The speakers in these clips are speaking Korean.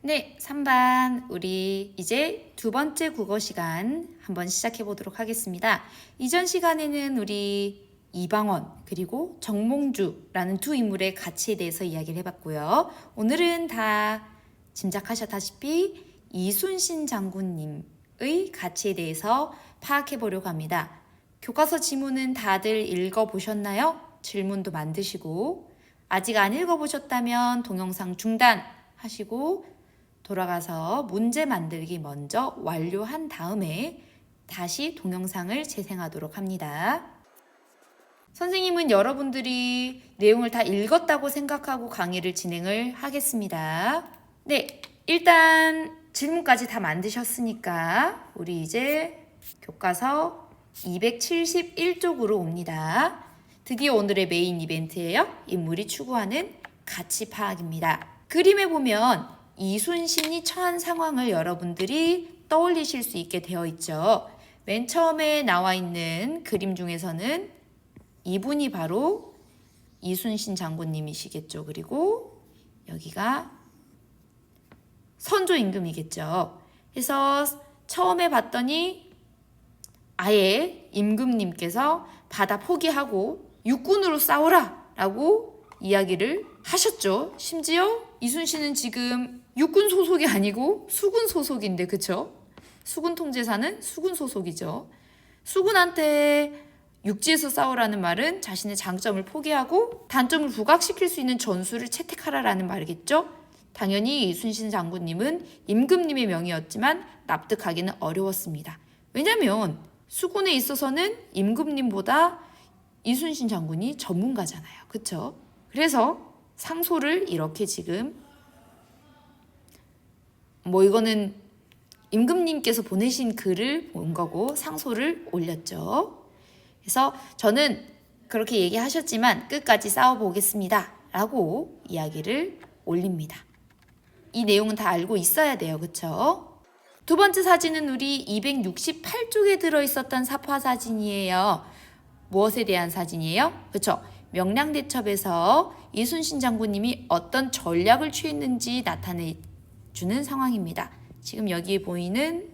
네, 3반 우리 이제 두 번째 국어 시간 한번 시작해 보도록 하겠습니다. 이전 시간에는 우리 이방원 그리고 정몽주라는 두 인물의 가치에 대해서 이야기를 해봤고요. 오늘은 다 짐작하셨다시피 이순신 장군님의 가치에 대해서 파악해 보려고 합니다. 교과서 지문은 다들 읽어보셨나요? 질문도 만드시고 아직 안 읽어보셨다면 동영상 중단하시고 돌아가서 문제 만들기 먼저 완료한 다음에 다시 동영상을 재생하도록 합니다. 선생님은 여러분들이 내용을 다 읽었다고 생각하고 강의를 진행을 하겠습니다. 네, 일단 질문까지 다 만드셨으니까 우리 이제 교과서 271쪽으로 옵니다. 드디어 오늘의 메인 이벤트예요. 인물이 추구하는 가치 파악입니다. 그림에 보면 이순신이 처한 상황을 여러분들이 떠올리실 수 있게 되어 있죠. 맨 처음에 나와 있는 그림 중에서는 이분이 바로 이순신 장군님이시겠죠. 그리고 여기가 선조 임금이겠죠. 그래서 처음에 봤더니 아예 임금님께서 바다 포기하고 육군으로 싸우라 라고 이야기를 하셨죠. 심지어 이순신은 지금 육군 소속이 아니고 수군 소속인데, 그쵸? 수군 통제사는 수군 소속이죠. 수군한테 육지에서 싸우라는 말은 자신의 장점을 포기하고 단점을 부각시킬 수 있는 전술을 채택하라라는 말이겠죠. 당연히 이순신 장군님은 임금님의 명이었지만 납득하기는 어려웠습니다. 왜냐면 수군에 있어서는 임금님보다 이순신 장군이 전문가잖아요. 그쵸? 그래서 상소를 이렇게 지금 이거는 임금님께서 보내신 글을 본 거고 상소를 올렸죠. 그래서 저는 그렇게 얘기하셨지만 끝까지 싸워보겠습니다 라고 이야기를 올립니다. 이 내용은 다 알고 있어야 돼요. 그쵸? 두 번째 사진은 우리 268쪽에 들어있었던 사파 사진이에요. 무엇에 대한 사진이에요? 그쵸? 명량대첩에서 이순신 장군님이 어떤 전략을 취했는지 나타내주는 상황입니다. 지금 여기에 보이는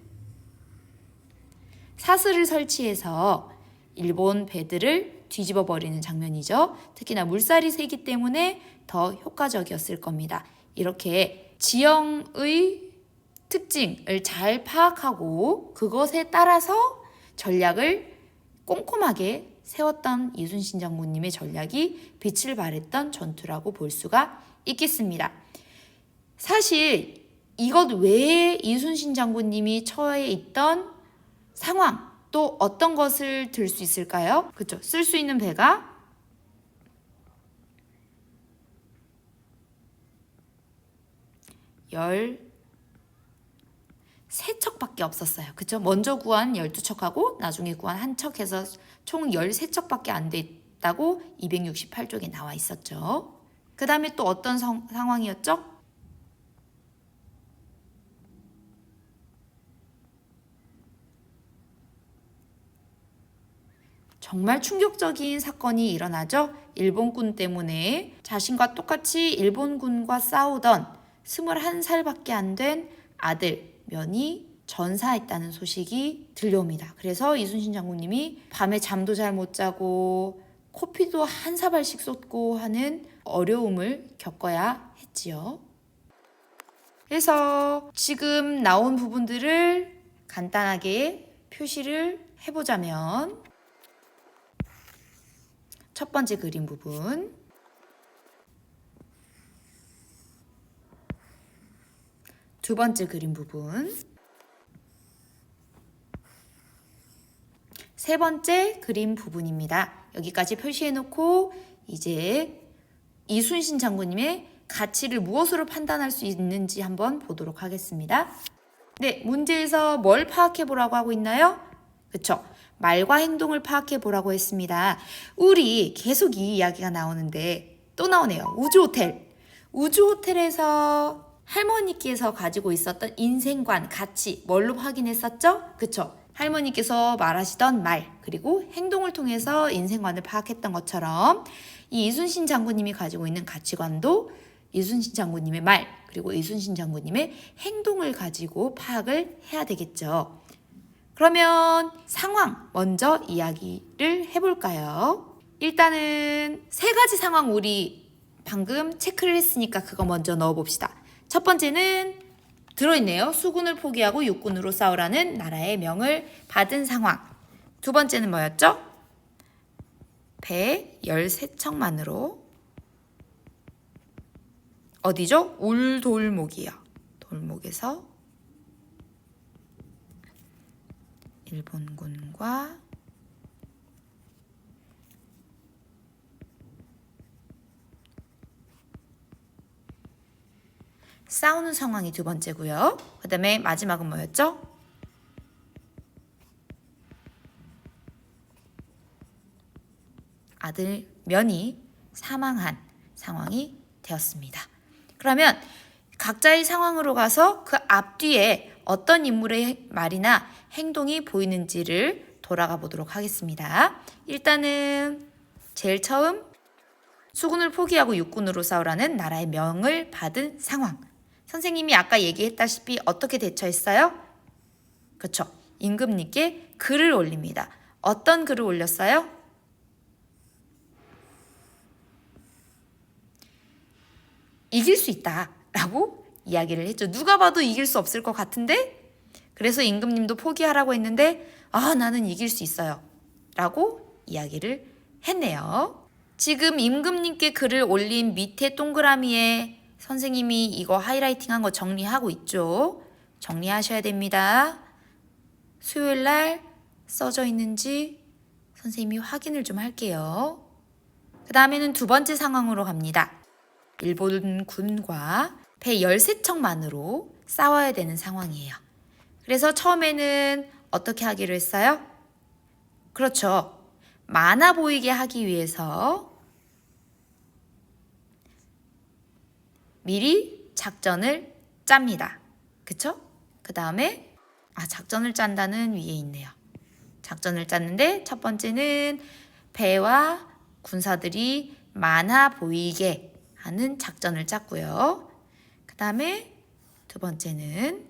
사슬을 설치해서 일본 배들을 뒤집어 버리는 장면이죠. 특히나 물살이 세기 때문에 더 효과적이었을 겁니다. 이렇게 지형의 특징을 잘 파악하고 그것에 따라서 전략을 꼼꼼하게 세웠던 이순신 장군님의 전략이 빛을 발했던 전투라고 볼 수가 있겠습니다. 사실 이것 외에 이순신 장군님이 처해 있던 상황 또 어떤 것을 들 수 있을까요? 그렇죠. 쓸 수 있는 배가 13척밖에 없었어요. 그쵸? 먼저 구한 12척하고 나중에 구한 한 척해서 총 13척밖에 안 됐다고 268쪽에 나와 있었죠. 그 다음에 또 어떤 상황이었죠? 정말 충격적인 사건이 일어나죠. 일본군 때문에 자신과 똑같이 일본군과 싸우던 21살밖에 안 된 아들 면이 전사했다는 소식이 들려옵니다. 그래서 이순신 장군님이 밤에 잠도 잘 못 자고 코피도 한 사발씩 쏟고 하는 어려움을 겪어야 했지요. 그래서 지금 나온 부분들을 간단하게 표시를 해보자면 첫 번째 그림 부분, 두 번째 그림 부분, 세 번째 그림 부분입니다. 여기까지 표시해놓고 이제 이순신 장군님의 가치를 무엇으로 판단할 수 있는지 한번 보도록 하겠습니다. 네, 문제에서 뭘 파악해보라고 하고 있나요? 그쵸? 말과 행동을 파악해보라고 했습니다. 우리 계속 이 이야기가 나오는데 또 나오네요. 우주호텔. 우주호텔에서 할머니께서 가지고 있었던 인생관, 가치 뭘로 확인했었죠? 그쵸? 할머니께서 말하시던 말 그리고 행동을 통해서 인생관을 파악했던 것처럼 이 이순신 장군님이 가지고 있는 가치관도 이순신 장군님의 말, 그리고 이순신 장군님의 행동을 가지고 파악을 해야 되겠죠. 그러면 상황 먼저 이야기를 해볼까요? 일단은 3가지 상황 우리 방금 체크를 했으니까 그거 먼저 넣어봅시다. 첫 번째는 들어있네요. 수군을 포기하고 육군으로 싸우라는 나라의 명을 받은 상황. 두 번째는 뭐였죠? 배 13척만으로 어디죠? 울돌목이요. 돌목에서 일본군과 싸우는 상황이 두 번째고요. 그 다음에 마지막은 뭐였죠? 아들 면이 사망한 상황이 되었습니다. 그러면 각자의 상황으로 가서 그 앞뒤에 어떤 인물의 말이나 행동이 보이는지를 돌아가 보도록 하겠습니다. 일단은 제일 처음 수군을 포기하고 육군으로 싸우라는 나라의 명을 받은 상황. 선생님이 아까 얘기했다시피 어떻게 대처했어요? 그렇죠. 임금님께 글을 올립니다. 어떤 글을 올렸어요? 이길 수 있다 라고 이야기를 했죠. 누가 봐도 이길 수 없을 것 같은데 그래서 임금님도 포기하라고 했는데 나는 이길 수 있어요 라고 이야기를 했네요. 지금 임금님께 글을 올린 밑에 동그라미에 선생님이 이거 하이라이팅한 거 정리하고 있죠. 정리하셔야 됩니다. 수요일 날 써져 있는지 선생님이 확인을 좀 할게요. 그 다음에는 두 번째 상황으로 갑니다. 일본군과 배 13척만으로 싸워야 되는 상황이에요. 그래서 처음에는 어떻게 하기로 했어요? 그렇죠. 많아 보이게 하기 위해서 미리 작전을 짭니다. 그쵸? 그 다음에 작전을 짠다는 위에 있네요. 작전을 짰는데 첫 번째는 배와 군사들이 많아 보이게 하는 작전을 짰고요. 그 다음에 두 번째는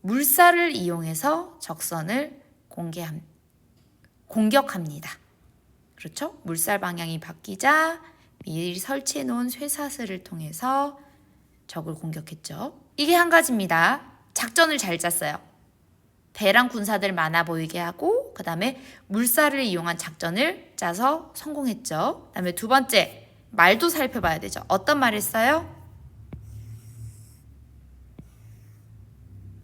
물살을 이용해서 적선을 공격합니다. 그렇죠? 물살 방향이 바뀌자 미리 설치해 놓은 쇠사슬을 통해서 적을 공격했죠. 이게 한 가지입니다. 작전을 잘 짰어요. 배랑 군사들 많아 보이게 하고 그 다음에 물살을 이용한 작전을 짜서 성공했죠. 그 다음에 두 번째 말도 살펴봐야 되죠. 어떤 말 했어요?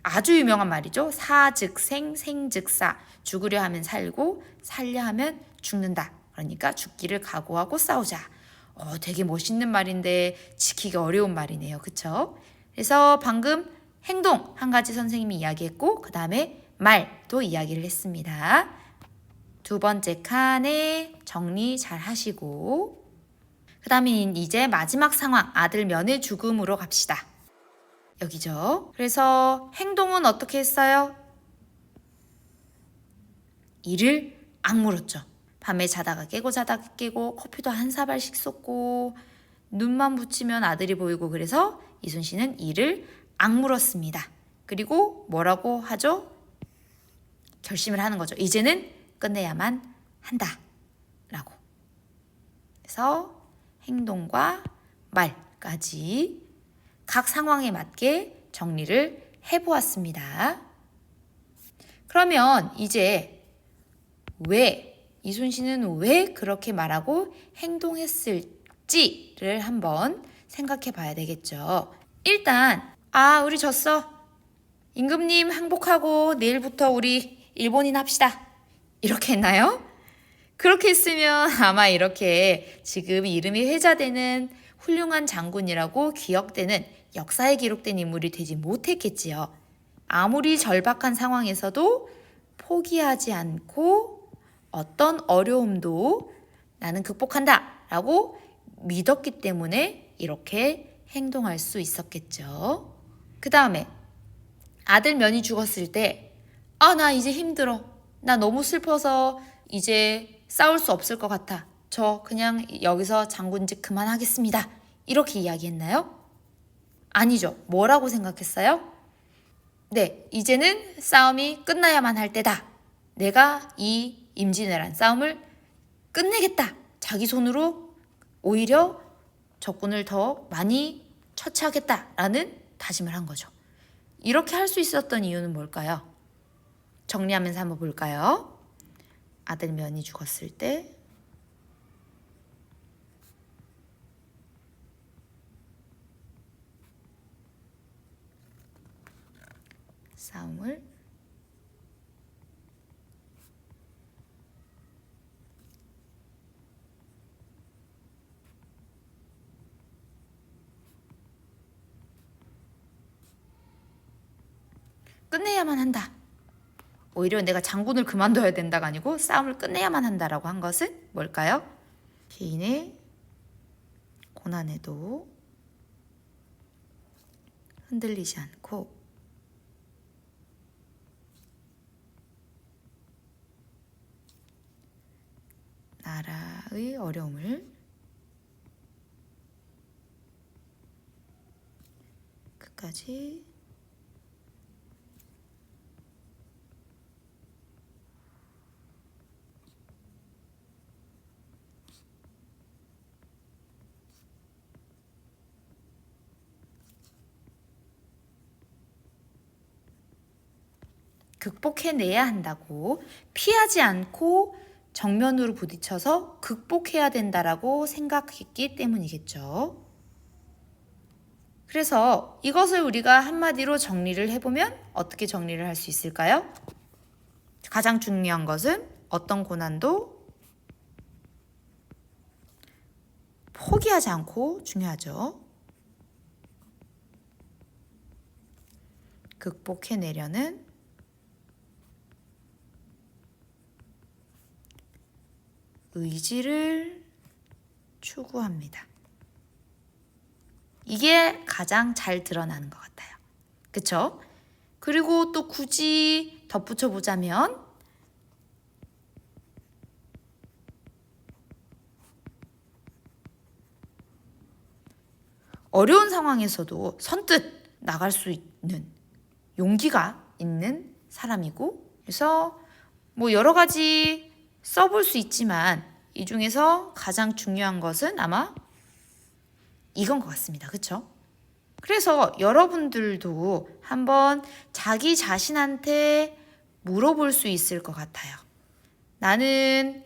아주 유명한 말이죠. 사즉생, 생즉사. 죽으려 하면 살고 살려 하면 죽는다. 그러니까 죽기를 각오하고 싸우자. 되게 멋있는 말인데 지키기 어려운 말이네요. 그쵸? 그래서 방금 행동 한 가지 선생님이 이야기했고 그 다음에 말도 이야기를 했습니다. 두 번째 칸에 정리 잘 하시고 그 다음에 이제 마지막 상황 아들 면의 죽음으로 갑시다. 여기죠. 그래서 행동은 어떻게 했어요? 이를 악물었죠. 밤에 자다가 깨고 커피도 한 사발씩 쏟고 눈만 붙이면 아들이 보이고 그래서 이순신은 이를 악물었습니다. 그리고 뭐라고 하죠? 결심을 하는 거죠. 이제는 끝내야만 한다 라고. 그래서 행동과 말까지 각 상황에 맞게 정리를 해보았습니다. 그러면 이제 이순신은 왜 그렇게 말하고 행동했을지를 한번 생각해 봐야 되겠죠. 일단 우리 졌어. 임금님 항복하고 내일부터 우리 일본인 합시다. 이렇게 했나요? 그렇게 했으면 아마 이렇게 지금 이름이 회자되는 훌륭한 장군이라고 기억되는 역사에 기록된 인물이 되지 못했겠지요. 아무리 절박한 상황에서도 포기하지 않고 어떤 어려움도 나는 극복한다 라고 믿었기 때문에 이렇게 행동할 수 있었겠죠. 그 다음에 아들 면이 죽었을 때 나 이제 힘들어. 나 너무 슬퍼서 이제 싸울 수 없을 것 같아. 저 그냥 여기서 장군직 그만하겠습니다. 이렇게 이야기했나요? 아니죠. 뭐라고 생각했어요? 네, 이제는 싸움이 끝나야만 할 때다. 내가 이 임진왜란 싸움을 끝내겠다. 자기 손으로 오히려 적군을 더 많이 처치하겠다라는 다짐을 한 거죠. 이렇게 할 수 있었던 이유는 뭘까요? 정리하면서 한번 볼까요? 아들 면이 죽었을 때 싸움을 끝내야만 한다. 오히려 내가 장군을 그만둬야 된다가 아니고 싸움을 끝내야만 한다라고 한 것은 뭘까요? 개인의 고난에도 흔들리지 않고 나라의 어려움을 끝까지 극복해내야 한다고, 피하지 않고 정면으로 부딪혀서 극복해야 된다라고 생각했기 때문이겠죠. 그래서 이것을 우리가 한마디로 정리를 해보면 어떻게 정리를 할 수 있을까요? 가장 중요한 것은 어떤 고난도 포기하지 않고 중요하죠. 극복해내려는 의지를 추구합니다. 이게 가장 잘 드러나는 것 같아요. 그쵸? 그리고 또 굳이 덧붙여 보자면 어려운 상황에서도 선뜻 나갈 수 있는 용기가 있는 사람이고, 그래서 뭐 여러 가지 써볼 수 있지만 이 중에서 가장 중요한 것은 아마 이건 것 같습니다. 그쵸? 그래서 여러분들도 한번 자기 자신한테 물어볼 수 있을 것 같아요. 나는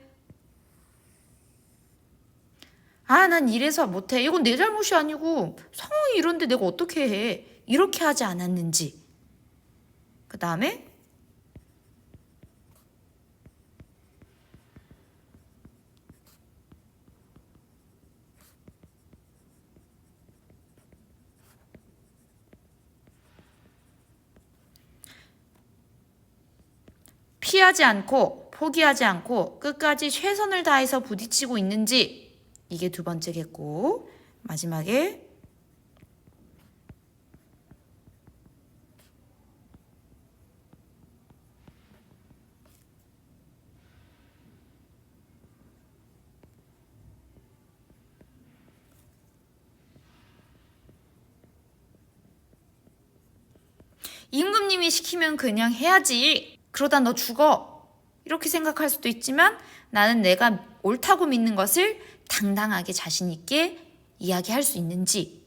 난 이래서 못해. 이건 내 잘못이 아니고 상황이 이런데 내가 어떻게 해. 이렇게 하지 않았는지. 그 다음에 피하지 않고 포기하지 않고 끝까지 최선을 다해서 부딪히고 있는지, 이게 두 번째겠고, 마지막에 임금님이 시키면 그냥 해야지. 그러다 너 죽어. 이렇게 생각할 수도 있지만 나는 내가 옳다고 믿는 것을 당당하게 자신 있게 이야기할 수 있는지,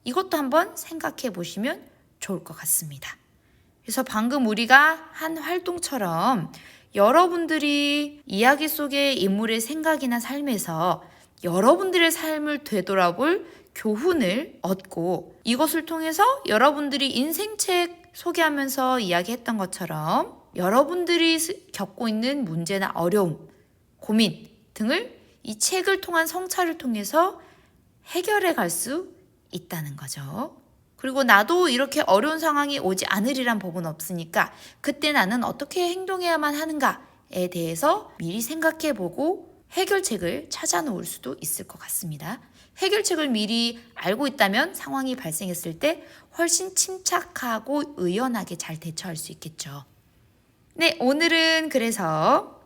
이것도 한번 생각해 보시면 좋을 것 같습니다. 그래서 방금 우리가 한 활동처럼 여러분들이 이야기 속의 인물의 생각이나 삶에서 여러분들의 삶을 되돌아볼 교훈을 얻고, 이것을 통해서 여러분들이 인생책 소개하면서 이야기했던 것처럼 여러분들이 겪고 있는 문제나 어려움, 고민 등을 이 책을 통한 성찰을 통해서 해결해 갈 수 있다는 거죠. 그리고 나도 이렇게 어려운 상황이 오지 않으리란 법은 없으니까 그때 나는 어떻게 행동해야만 하는가에 대해서 미리 생각해보고 해결책을 찾아놓을 수도 있을 것 같습니다. 해결책을 미리 알고 있다면 상황이 발생했을 때 훨씬 침착하고 의연하게 잘 대처할 수 있겠죠. 네, 오늘은 그래서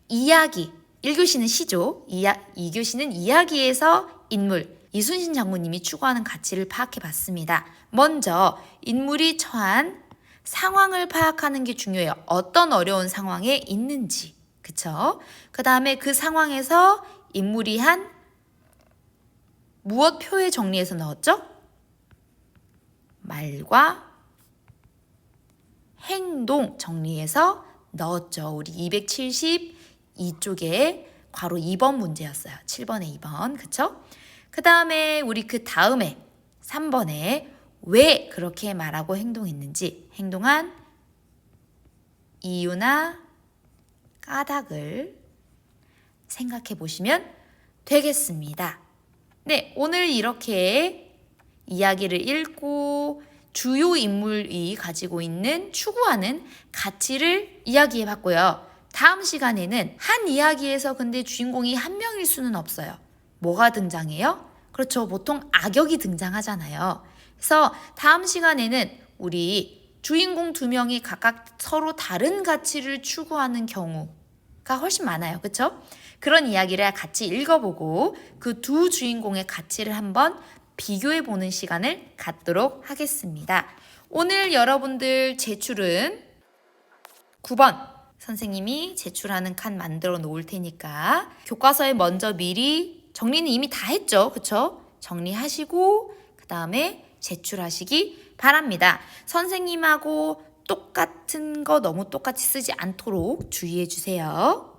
이야기, 1교시는 시죠. 2교시는 이야기에서 인물, 이순신 장군님이 추구하는 가치를 파악해 봤습니다. 먼저 인물이 처한 상황을 파악하는 게 중요해요. 어떤 어려운 상황에 있는지. 그쵸? 그 다음에 그 상황에서 인물이 한 무엇 표에 정리해서 넣었죠? 말과 행동 정리해서 넣었죠. 우리 272쪽에 괄호 2번 문제였어요. 7번에 2번. 그쵸? 그 다음에 우리 그 다음에 3번에 왜 그렇게 말하고 행동했는지 행동한 이유나 까닭을 생각해 보시면 되겠습니다. 네, 오늘 이렇게 이야기를 읽고 주요 인물이 가지고 있는 추구하는 가치를 이야기해 봤고요. 다음 시간에는 한 이야기에서 근데 주인공이 한 명일 수는 없어요. 뭐가 등장해요? 그렇죠. 보통 악역이 등장하잖아요. 그래서 다음 시간에는 우리 주인공 2명이 각각 서로 다른 가치를 추구하는 경우가 훨씬 많아요. 그렇죠? 그런 이야기를 같이 읽어보고 그 두 주인공의 가치를 한번 비교해보는 시간을 갖도록 하겠습니다. 오늘 여러분들 제출은 9번 선생님이 제출하는 칸 만들어 놓을 테니까 교과서에 먼저 미리 정리는 이미 다 했죠. 그쵸? 정리하시고 그 다음에 제출하시기 바랍니다. 선생님하고 똑같은 거 너무 똑같이 쓰지 않도록 주의해 주세요.